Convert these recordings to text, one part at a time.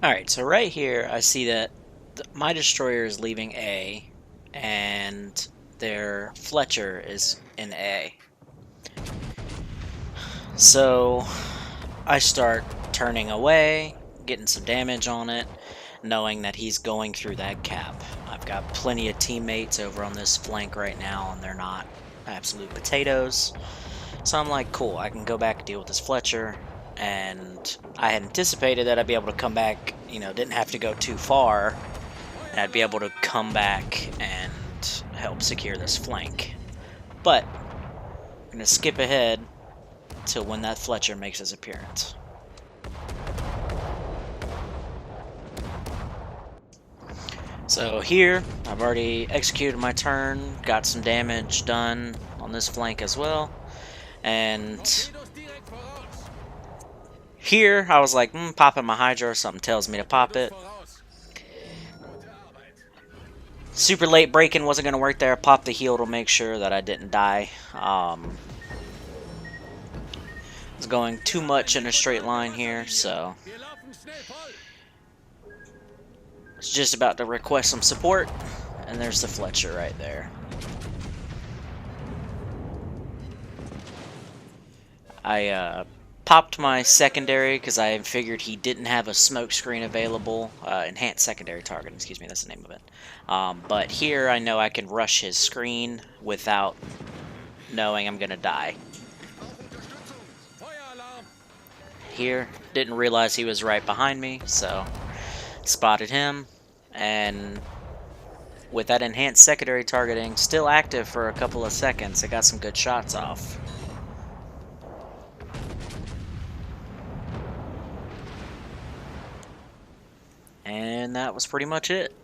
Alright, so right here I see that my destroyer is leaving A, and their Fletcher is in A. So I start turning away, getting some damage on it, knowing that he's going through that cap. I've got plenty of teammates over on this flank right now, and they're not absolute potatoes. So I'm like, cool, I can go back and deal with this Fletcher. And I had anticipated that I'd be able to come back, didn't have to go too far, and I'd be able to come back and help secure this flank. But I'm going to skip ahead to when that Fletcher makes his appearance. So here, I've already executed my turn, got some damage done on this flank as well, and here I was like, popping my Hydra, something tells me to pop it. Super late breaking wasn't going to work there. Popped the heal to make sure that I didn't die. Was going too much in a straight line here, so it's just about to request some support, and there's the Fletcher right there. I popped my secondary because I figured he didn't have a smoke screen available. Enhanced secondary target, excuse me, that's the name of it. But here I know I can rush his screen without knowing I'm gonna die. Here, didn't realize he was right behind me, so spotted him, and with that enhanced secondary targeting still active for a couple of seconds, I got some good shots off. And that was pretty much it.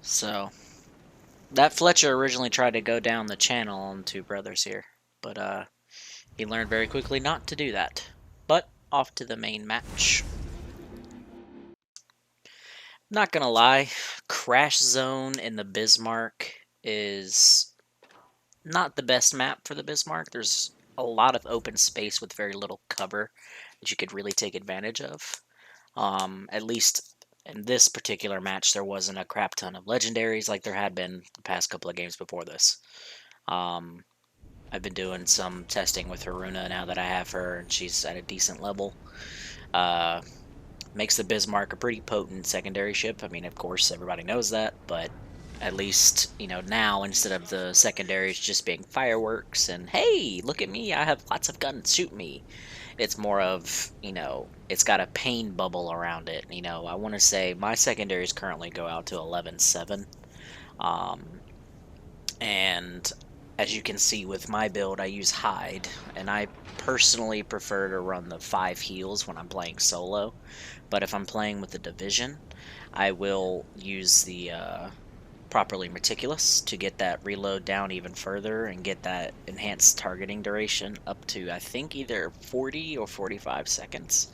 So, that Fletcher originally tried to go down the channel on Two Brothers here, but he learned very quickly not to do that. But, off to the main match. Not gonna lie, Crash Zone in the Bismarck is not the best map for the Bismarck. There's a lot of open space with very little cover that you could really take advantage of. At least in this particular match, there wasn't a crap ton of legendaries like there had been the past couple of games before this. I've been doing some testing with Haruna now that I have her, and she's at a decent level. Makes the Bismarck a pretty potent secondary ship. I mean, of course, everybody knows that, but at least, now, instead of the secondaries just being fireworks and, hey, look at me, I have lots of guns, shoot me. It's more of, it's got a pain bubble around it. I want to say my secondaries currently go out to 11-7. And as you can see with my build, I use Hide, and I personally prefer to run the 5 heals when I'm playing solo. But if I'm playing with the division, I will use the Properly Meticulous to get that reload down even further and get that enhanced targeting duration up to, I think, either 40 or 45 seconds.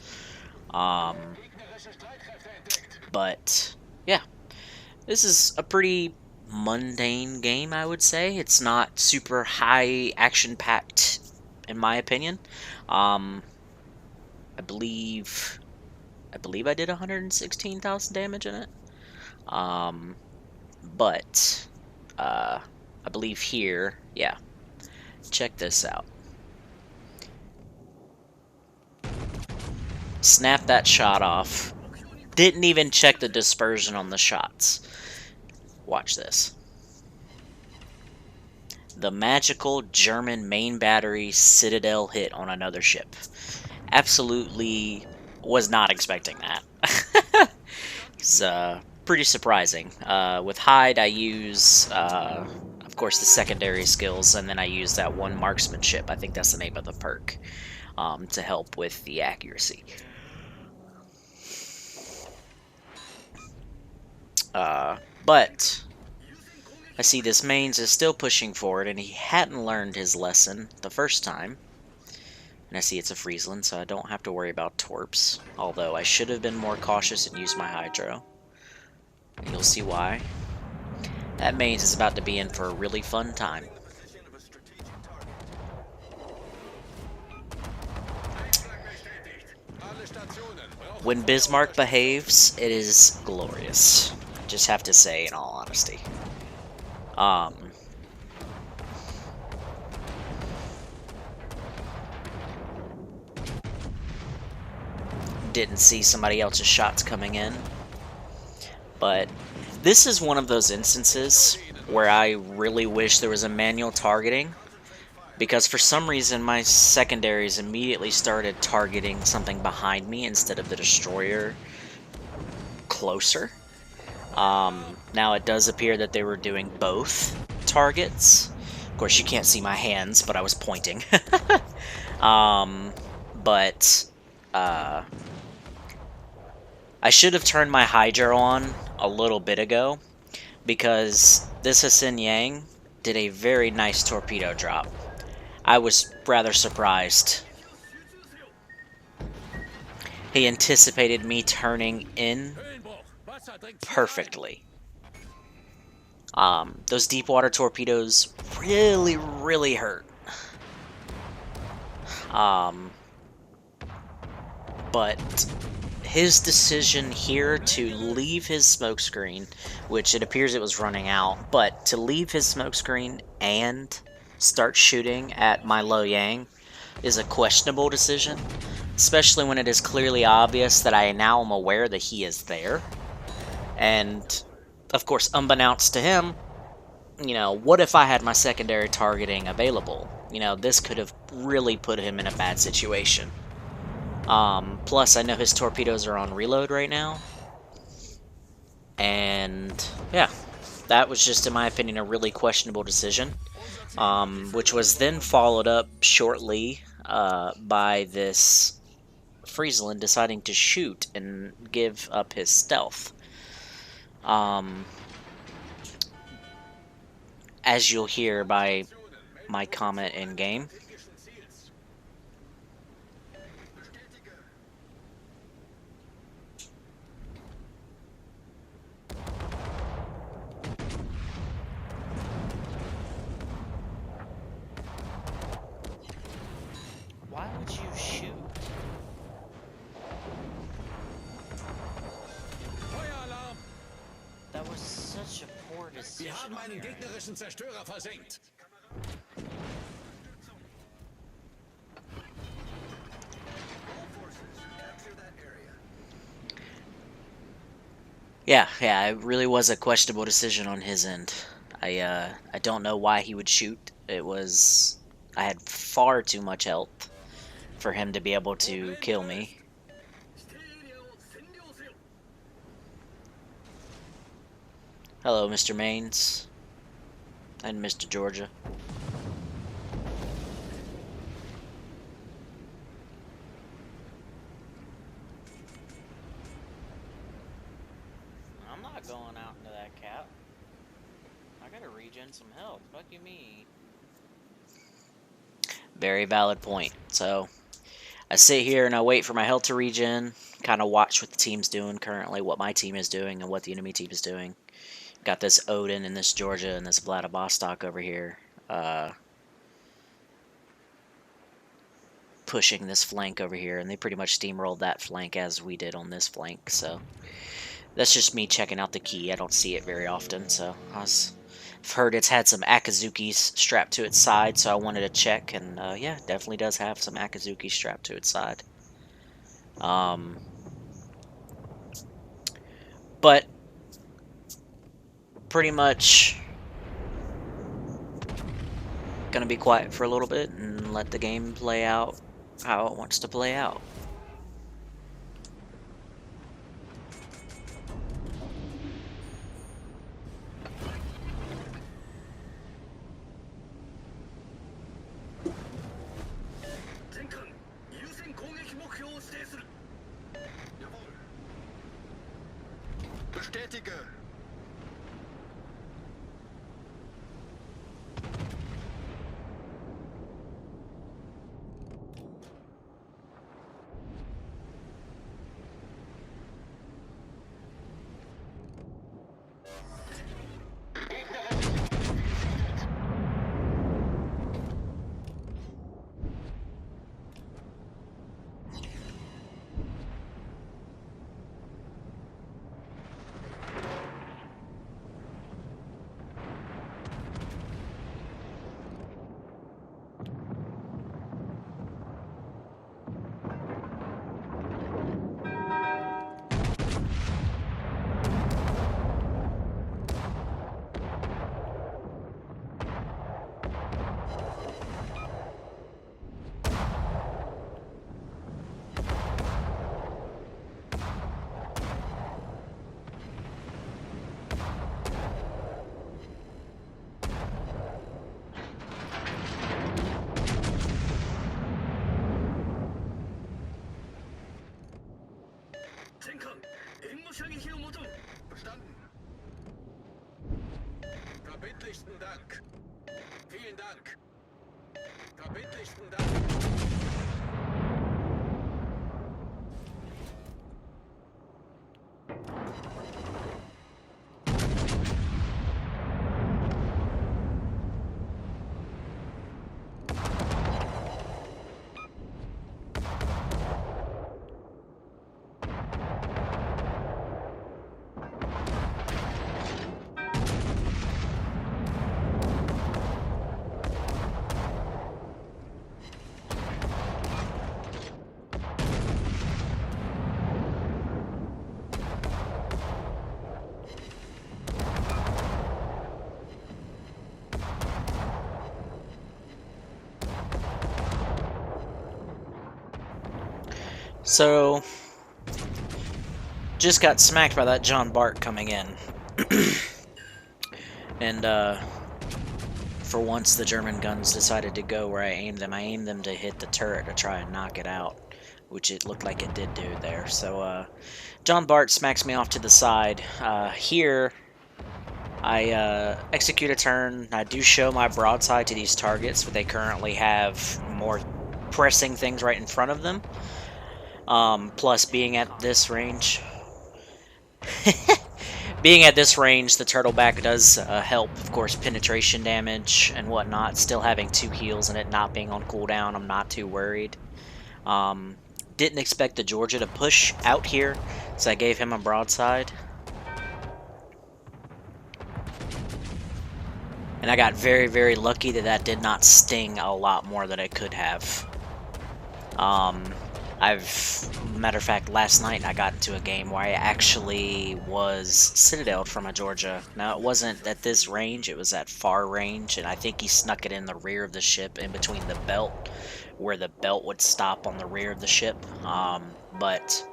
But yeah, this is a pretty mundane game, I would say. It's not super high action-packed, in my opinion. I believe I did 116,000 damage in it. But I believe here, yeah, check this out. Snap that shot off. Didn't even check the dispersion on the shots. Watch this. The magical German main battery Citadel hit on another ship. Absolutely was not expecting that. It's pretty surprising. With Hide, I use, of course, the secondary skills, and then I use that one marksmanship. I think that's the name of the perk, to help with the accuracy. But I see this mains is still pushing forward, and he hadn't learned his lesson the first time. And I see it's a Friesland, so I don't have to worry about torps. Although I should have been more cautious and used my Hydro. And you'll see why. That mains is about to be in for a really fun time. When Bismarck behaves, it is glorious. I just have to say, in all honesty. Didn't see somebody else's shots coming in. But this is one of those instances where I really wish there was a manual targeting, because for some reason my secondaries immediately started targeting something behind me instead of the destroyer closer. Now it does appear that they were doing both targets. Of course you can't see my hands, but I was pointing. I should have turned my Hydra on a little bit ago, because this Hassan Yang did a very nice torpedo drop. I was rather surprised. He anticipated me turning in perfectly. Those deep water torpedoes really, really hurt. But his decision here to leave his smokescreen, which it appears it was running out, but to leave his smokescreen and start shooting at my Lo Yang is a questionable decision, especially when it is clearly obvious that I now am aware that he is there. And, of course, unbeknownst to him, you know, what if I had my secondary targeting available? You know, this could have really put him in a bad situation. Plus, I know his torpedoes are on reload right now. And, yeah, that was just, in my opinion, a really questionable decision. Which was then followed up shortly by this Friesland deciding to shoot and give up his stealth. As you'll hear by my comment in-game. Why would you shoot? That was such a poor decision. Wir haben einen gegnerischen Zerstörer versenkt. Yeah, it really was a questionable decision on his end. I don't know why he would shoot. I had far too much health for him to be able to kill me. Hello, Mr. Maines. And Mr. Georgia. I'm not going out into that cap. I gotta regen some health. Fuck you mean? Very valid point. So, I sit here and I wait for my health to regen. Kind of watch what the team's doing currently, what my team is doing, and what the enemy team is doing. Got this Odin and this Georgia and this Vladivostok over here. Pushing this flank over here, and they pretty much steamrolled that flank as we did on this flank, so that's just me checking out the key. I don't see it very often, so I've heard it's had some Akazukis strapped to its side, so I wanted to check, and yeah, definitely does have some Akazuki strapped to its side. But pretty much gonna be quiet for a little bit and let the game play out how it wants to play out. Bestätige. Verstanden. Verbindlichsten Dank. Vielen Dank. Verbindlichsten Dank. So, just got smacked by that John Bart coming in. And, for once the German guns decided to go where I aimed them. I aimed them to hit the turret to try and knock it out, which it looked like it did do there. So, John Bart smacks me off to the side. Here, I execute a turn. I do show my broadside to these targets, but they currently have more pressing things right in front of them. Plus, being at this range... Being at this range, the turtleback does help, of course, penetration damage and whatnot. Still having 2 heals and it not being on cooldown, I'm not too worried. Didn't expect the Georgia to push out here, so I gave him a broadside. And I got very, very lucky that that did not sting a lot more than it could have. Matter of fact, last night I got into a game where I actually was citadeled from a Georgia. Now, it wasn't at this range, it was at far range, and I think he snuck it in the rear of the ship, in between the belt, where the belt would stop on the rear of the ship. But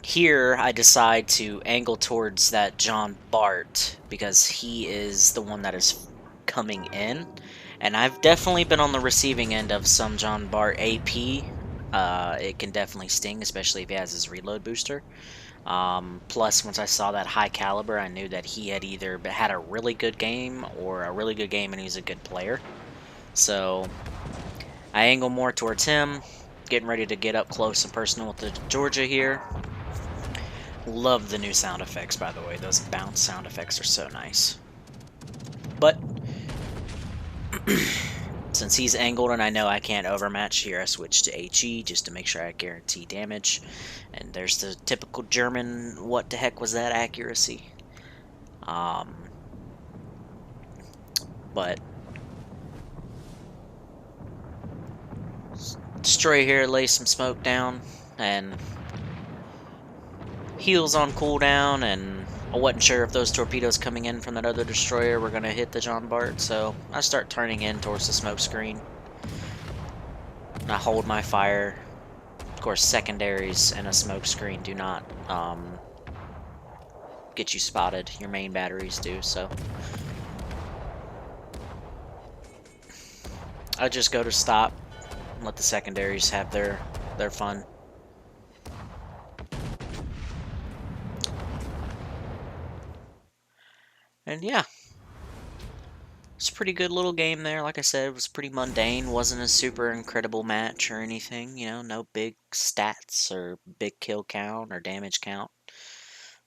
here, I decide to angle towards that John Bart, because he is the one that is coming in. And I've definitely been on the receiving end of some John Bart AP. It can definitely sting, especially if he has his reload booster. Plus, once I saw that high caliber, I knew that he had either had a really good game or a really good game and he's a good player. So, I angle more towards him, getting ready to get up close and personal with the Georgia here. Love the new sound effects, by the way. Those bounce sound effects are so nice. But since he's angled and I know I can't overmatch here, I switch to HE just to make sure I guarantee damage. And there's the typical German, what the heck was that accuracy? But Destroyer here lays some smoke down, and heals on cooldown, and I wasn't sure if those torpedoes coming in from that other destroyer were going to hit the John Bart, so I start turning in towards the smoke screen. I hold my fire. Of course, secondaries and a smoke screen do not get you spotted. Your main batteries do, so. I just go to stop and let the secondaries have their fun. And yeah. It's a pretty good little game there. Like I said, it was pretty mundane. Wasn't a super incredible match or anything. You know, no big stats or big kill count or damage count.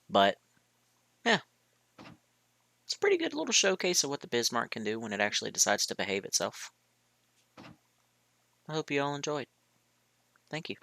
But, yeah. It's a pretty good little showcase of what the Bismarck can do when it actually decides to behave itself. I hope you all enjoyed. Thank you.